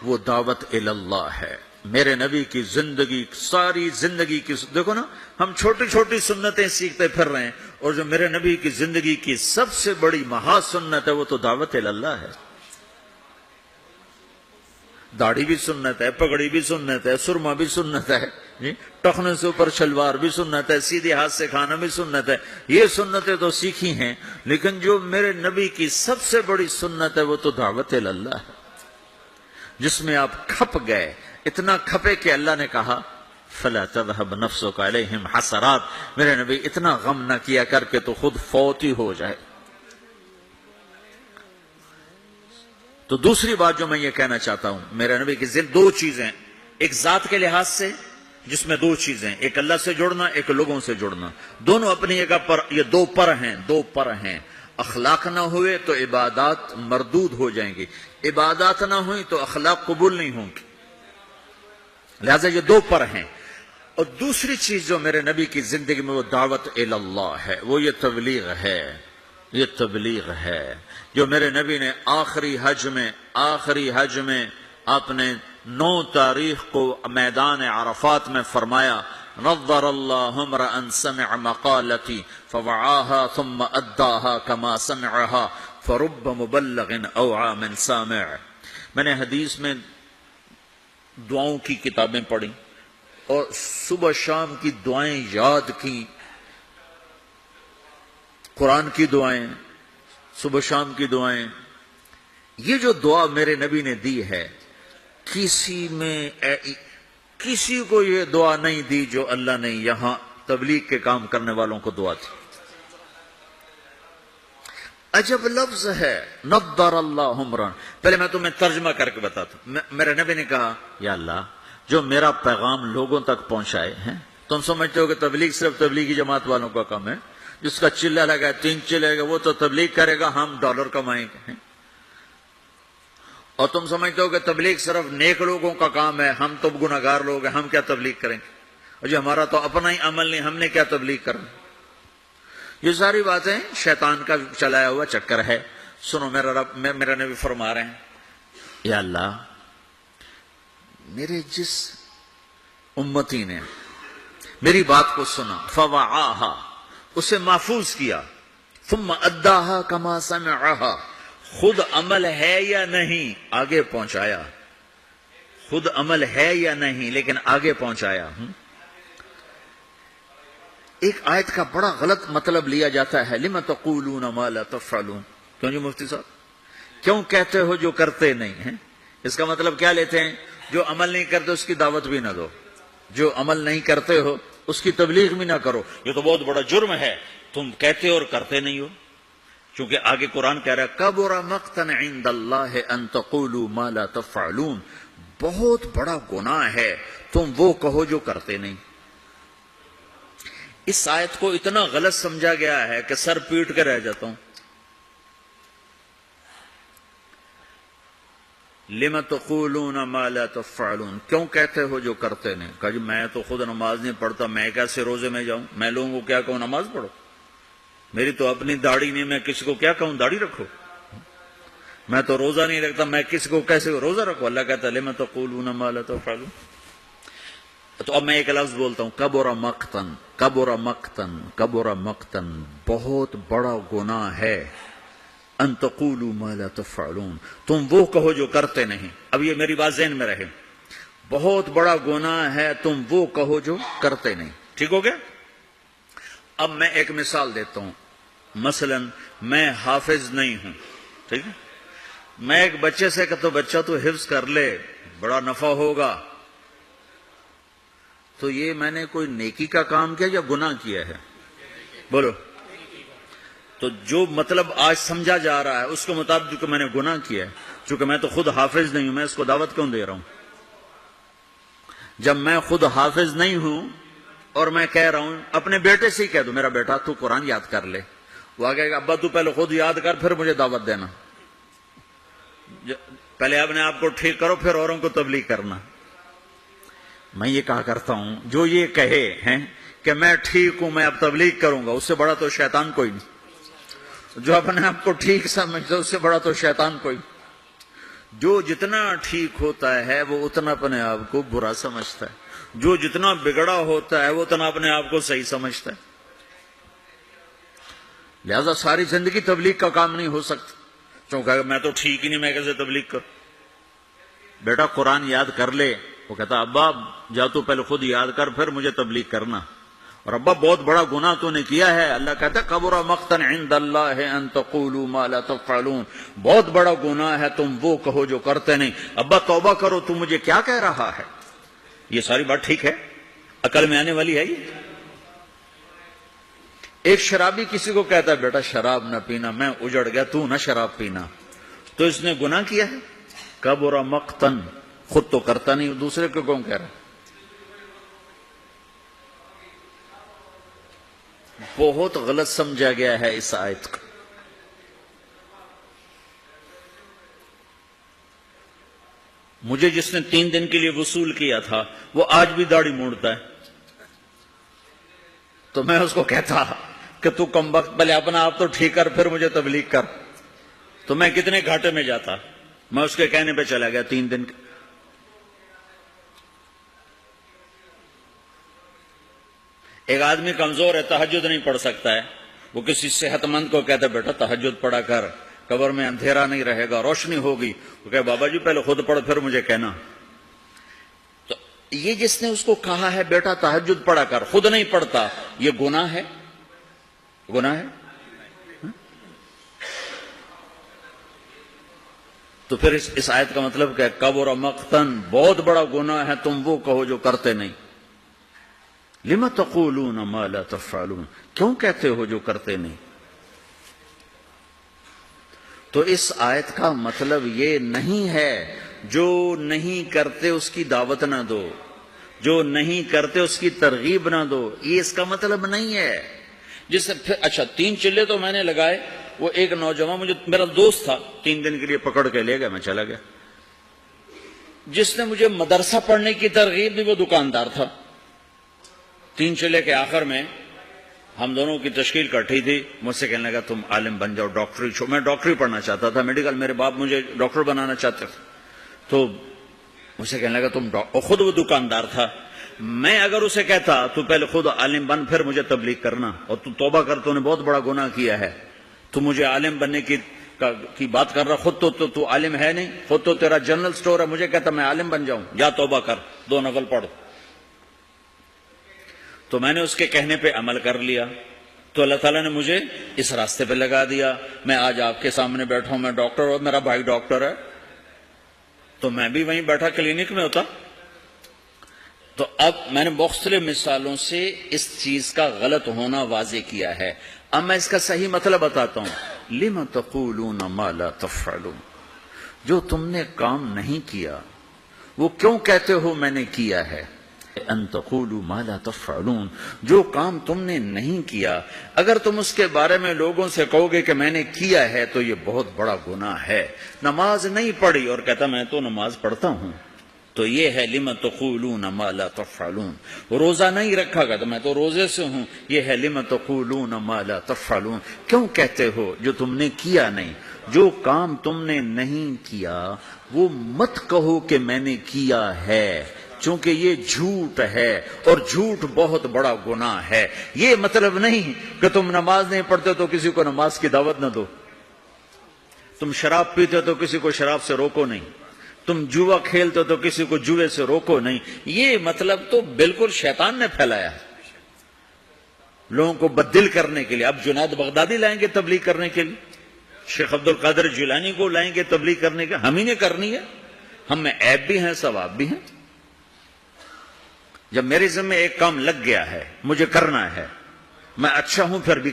وہ دعوت اللہ ہے۔ میرے نبی کی زندگی، ساری زندگی کی، دیکھو نا ہم چھوٹی چھوٹی سنتیں سیکھتے پھر رہے ہیں، اور جو میرے نبی کی زندگی کی سب سے بڑی مہا سنت ہے وہ تو دعوت اللہ ہے۔ داڑھی بھی سنت ہے، پگڑی بھی سنت ہے، سرما بھی سنت ہے، ٹخنے سے اوپر شلوار بھی سنت ہے، سیدھے ہاتھ سے کھانا بھی سنت ہے۔ یہ سنتیں تو سیکھی ہیں، لیکن جو میرے نبی کی سب سے بڑی سنت ہے وہ تو دعوت اللہ ہے، جس میں آپ کھپ گئے، اتنا کھپے کہ اللہ نے کہا فَلَا تَذْهَبْ نَفْسُكَ عَلَيْهِمْ حَسَرَاتٍ، میرے نبی اتنا غم نہ کیا کر کے تو خود فوت ہی ہو جائے۔ تو دوسری بات جو میں یہ کہنا چاہتا ہوں، میرے نبی کی دو چیزیں، ایک ذات کے لحاظ سے جس میں دو چیزیں، ایک اللہ سے جڑنا، ایک لوگوں سے جڑنا، دونوں اپنی جگہ پر، یہ دو پر ہیں۔ اخلاق نہ ہوئے تو عبادات مردود ہو جائیں گی، عبادات نہ ہوئی تو اخلاق قبول نہیں ہوں گی، لہذا یہ دو پر ہیں۔ اور دوسری چیز جو میرے نبی کی زندگی میں وہ دعوت اللہ ہے، وہ یہ تبلیغ ہے، یہ تبلیغ ہے۔ جو میرے نبی نے آخری حج میں آپ نے 9 تاریخ کو میدان عرفات میں فرمایا، نظر اللہ امرأ سمع مقالتی فوعاها ثم اداها كما سمعها فرب مبلغ اوعى من سامع۔ میں نے حدیث میں دعاؤں کی کتابیں پڑھی اور صبح شام کی دعائیں یاد کی، قرآن کی دعائیں، صبح شام کی دعائیں۔ یہ جو دعا میرے نبی نے دی ہے، کسی کو یہ دعا نہیں دی جو اللہ نے یہاں تبلیغ کے کام کرنے والوں کو دعا دی۔ عجب لفظ ہے، نضر اللہ عمرا۔ پہلے میں تمہیں ترجمہ کر کے بتاتا ہوں۔ میرے نبی نے کہا یا اللہ جو میرا پیغام لوگوں تک پہنچائے ہیں، تم سمجھتے ہو کہ تبلیغ صرف تبلیغی جماعت والوں کا کام ہے، جس کا چلہ لگا 3 چلے گا وہ تو تبلیغ کرے گا، ہم ڈالر کمائیں گے۔ اور تم سمجھتے ہو کہ تبلیغ صرف نیک لوگوں کا کام ہے، ہم تو گناہگار لوگ ہیں، ہم کیا تبلیغ کریں گے، اور جو ہمارا تو اپنا ہی عمل نہیں، ہم نے کیا تبلیغ کرنا۔ یہ ساری باتیں شیطان کا چلایا ہوا چکر ہے۔ سنو، میرا نبی فرما رہے ہیں یا اللہ میرے جس امتی نے میری بات کو سنا، فوعاہا، اسے محفوظ کیا، ثم اداہا کما سمعہا، خود عمل ہے یا نہیں آگے پہنچایا، خود عمل ہے یا نہیں لیکن آگے پہنچایا۔ ایک آیت کا بڑا غلط مطلب لیا جاتا ہے، لم تقولون ما لا تفعلون۔ کیوں جی مفتی صاحب، کیوں کہتے ہو جو کرتے نہیں ہیں؟ اس کا مطلب کیا لیتے ہیں؟ جو عمل نہیں کرتے اس کی دعوت بھی نہ دو، جو عمل نہیں کرتے ہو اس کی تبلیغ بھی نہ کرو۔ یہ تو بہت بڑا جرم ہے، تم کہتے ہو اور کرتے نہیں ہو۔ چونکہ آگے قرآن کہہ رہا ہے کبر مقتا عند اللہ ان تقولوا ما لا تفعلون، بہت بڑا گناہ ہے تم وہ کہو جو کرتے نہیں۔ اس آیت کو اتنا غلط سمجھا گیا ہے کہ سر پیٹ کے رہ جاتا ہوں۔ لِمَ تَقُولُونَ مَا لَا تَفْعَلُونَ، کیوں کہتے ہو جو کرتے نہیں؟ کہا جی میں تو خود نماز نہیں پڑھتا، میں کیسے روزے میں جاؤں؟ میں لوگوں کو کیا کہوں نماز پڑھو؟ میری تو اپنی داڑھی نہیں، میں کسی کو کیا کہوں داڑھی رکھو؟ میں تو روزہ نہیں رکھتا، میں کسی کو کیسے روزہ رکھو؟ اللہ کہتا ہے لِمَ تَقُولُونَ مَا لَا تَفْعَلُونَ۔ تو اب میں ایک لفظ بولتا ہوں، کبر مقتن، کبر مقتن، کبر مقتن، بہت بڑا گناہ ہے، ان تقولوا ما لا تفعلون، تم وہ کہو جو کرتے نہیں۔ اب یہ میری بات ذہن میں رہے، بہت بڑا گناہ ہے تم وہ کہو جو کرتے نہیں۔ ٹھیک ہو گیا؟ اب میں ایک مثال دیتا ہوں۔ مثلا میں حافظ نہیں ہوں، ٹھیک ہے، میں ایک بچے سے کہتا ہوں بچہ تو حفظ کر لے بڑا نفع ہوگا، تو یہ میں نے کوئی نیکی کا کام کیا یا گناہ کیا ہے؟ بولو۔ تو جو مطلب آج سمجھا جا رہا ہے اس کے مطابق میں نے گناہ کیا ہے، چونکہ میں تو خود حافظ نہیں ہوں، میں اس کو دعوت کیوں دے رہا ہوں؟ جب میں خود حافظ نہیں ہوں اور میں کہہ رہا ہوں، اپنے بیٹے سے ہی کہہ دو میرا بیٹا تو قرآن یاد کر لے، وہ آگے کہ ابا تو پہلے خود یاد کر پھر مجھے دعوت دینا، پہلے اپنے آپ کو ٹھیک کرو پھر اوروں کو تبلیغ کرنا۔ میں یہ کہا کرتا ہوں جو یہ کہے ہیں کہ میں ٹھیک ہوں میں اب تبلیغ کروں گا، اس سے بڑا تو شیطان کوئی نہیں۔ جو اپنے آپ کو ٹھیک سمجھتا اس سے بڑا تو شیطان کوئی۔ جو جتنا ٹھیک ہوتا ہے وہ اتنا اپنے آپ کو برا سمجھتا ہے، جو جتنا بگڑا ہوتا ہے وہ اتنا اپنے آپ کو صحیح سمجھتا ہے. لہذا ساری زندگی تبلیغ کا کام نہیں ہو سکتا. چونکہ میں تو ٹھیک ہی نہیں، میں کیسے تبلیغ کروں؟ بیٹا قرآن یاد کر لے. وہ کہتا ابا جا تو پہلے خود یاد کر پھر مجھے تبلیغ کرنا. اور ابا بہت بڑا گناہ تو نے کیا ہے. اللہ کہتا کبر مقتا عند اللہ ان تقولوا ما لا تفعلون، بہت بڑا گناہ ہے تم وہ کہو جو کرتے نہیں. ابا توبہ کرو، تم مجھے کیا کہہ رہا ہے؟ یہ ساری بات ٹھیک ہے، عقل میں آنے والی ہے یہ؟ ایک شرابی کسی کو کہتا ہے بیٹا شراب نہ پینا، میں اجڑ گیا، تو نہ شراب پینا، تو اس نے گناہ کیا ہے. کبر مقتا، خود تو کرتا نہیں، دوسرے کو کون کہہ رہا ہے؟ بہت غلط سمجھا گیا ہے اس آیت کو. مجھے جس نے 3 دن کے لیے وصول کیا تھا وہ آج بھی داڑھی موڑتا ہے، تو میں اس کو کہتا کہ تو کم وقت پہلے اپنا آپ تو ٹھیک کر پھر مجھے تبلیغ کر، تو میں کتنے گھاٹے میں جاتا. میں اس کے کہنے پہ چلا گیا 3 دن. ایک آدمی کمزور ہے، تہجد نہیں پڑھ سکتا ہے، وہ کسی صحت مند کو کہتا ہے بیٹا تہجد پڑھا کر، قبر میں اندھیرا نہیں رہے گا، روشنی ہوگی. وہ کہے بابا جی پہلے خود پڑھ پھر مجھے کہنا. تو یہ جس نے اس کو کہا ہے بیٹا تہجد پڑھا کر، خود نہیں پڑھتا، یہ گناہ ہے؟ گناہ ہے؟ تو پھر اس آیت کا مطلب کیا ہے؟ کبر مقتا، بہت بڑا گناہ ہے تم وہ کہو جو کرتے نہیں. لم تقولون ما لا تفعلون، کیوں کہتے ہو جو کرتے نہیں؟ تو اس آیت کا مطلب یہ نہیں ہے جو نہیں کرتے اس کی دعوت نہ دو، جو نہیں کرتے اس کی ترغیب نہ دو، یہ اس کا مطلب نہیں ہے. جس سے پھر اچھا 3 چلے تو میں نے لگائے، وہ ایک نوجوان مجھے میرا دوست تھا 3 دن کے لیے پکڑ کے لے گیا، میں چلا گیا. جس نے مجھے مدرسہ پڑھنے کی ترغیب دی وہ دکاندار تھا. 3 چلے کے آخر میں ہم دونوں کی تشکیل کٹھی تھی، مجھ سے کہنے لگا تم عالم بن جاؤ، ڈاکٹری چھو. میں ڈاکٹری پڑھنا چاہتا تھا، میڈیکل، میرے باپ مجھے ڈاکٹر بنانا چاہتے تھے. تو مجھ سے کہنے لگا تم خود وہ دکاندار تھا. میں اگر اسے کہتا تو پہلے خود عالم بن پھر مجھے تبلیغ کرنا، اور تو توبہ کر، تو نے بہت بڑا گناہ کیا ہے، تو مجھے عالم بننے کی بات کر رہا، خود تو عالم ہے نہیں، خود تو تیرا جنرل سٹور ہے، مجھے کہتا میں عالم بن جاؤں، جا توبہ کر 2 نفل پڑھ. تو میں نے اس کے کہنے پہ عمل کر لیا، تو اللہ تعالیٰ نے مجھے اس راستے پہ لگا دیا. میں آج آپ کے سامنے بیٹھا ہوں، میں ڈاکٹر ہوں، میرا بھائی ڈاکٹر ہے، تو میں بھی وہیں بیٹھا کلینک میں ہوتا. تو اب میں نے مختلف مثالوں سے اس چیز کا غلط ہونا واضح کیا ہے. اب میں اس کا صحیح مطلب بتاتا ہوں. لم تقولون ما لا تفعلون، جو تم نے کام نہیں کیا وہ کیوں کہتے ہو میں نے کیا ہے؟ ان تقولوا ما لا تفعلون، جو کام تم نے نہیں کیا اگر تم اس کے بارے میں لوگوں سے کہو گے کہ میں نے کیا ہے تو یہ بہت بڑا گناہ ہے. نماز نہیں پڑھی اور کہتا میں تو نماز پڑھتا ہوں، تو یہ ہے لم تقولون ما لا تفعلون. روزہ نہیں رکھا گا تو میں تو روزے سے ہوں، یہ ہے لم تقولون ما لا تفعلون، کیوں کہتے ہو جو تم نے کیا نہیں. جو کام تم نے نہیں کیا وہ مت کہو کہ میں نے کیا ہے، چونکہ یہ جھوٹ ہے اور جھوٹ بہت بڑا گناہ ہے. یہ مطلب نہیں کہ تم نماز نہیں پڑھتے تو کسی کو نماز کی دعوت نہ دو، تم شراب پیتے تو کسی کو شراب سے روکو نہیں، تم جوا کھیلتے تو کسی کو جوے سے روکو نہیں. یہ مطلب تو بالکل شیطان نے پھیلایا ہے لوگوں کو بددل کرنے کے لیے. اب جنید بغدادی لائیں گے تبلیغ کرنے کے لیے، شیخ عبد القادر جیلانی کو لائیں گے تبلیغ کرنے کے، ہم ہی نے کرنی ہے. ہم میں عیب بھی ہیں ثواب بھی ہیں. جب میرے ذمہ ایک کام لگ گیا ہے، مجھے کرنا ہے، میں اچھا ہوں پھر بھی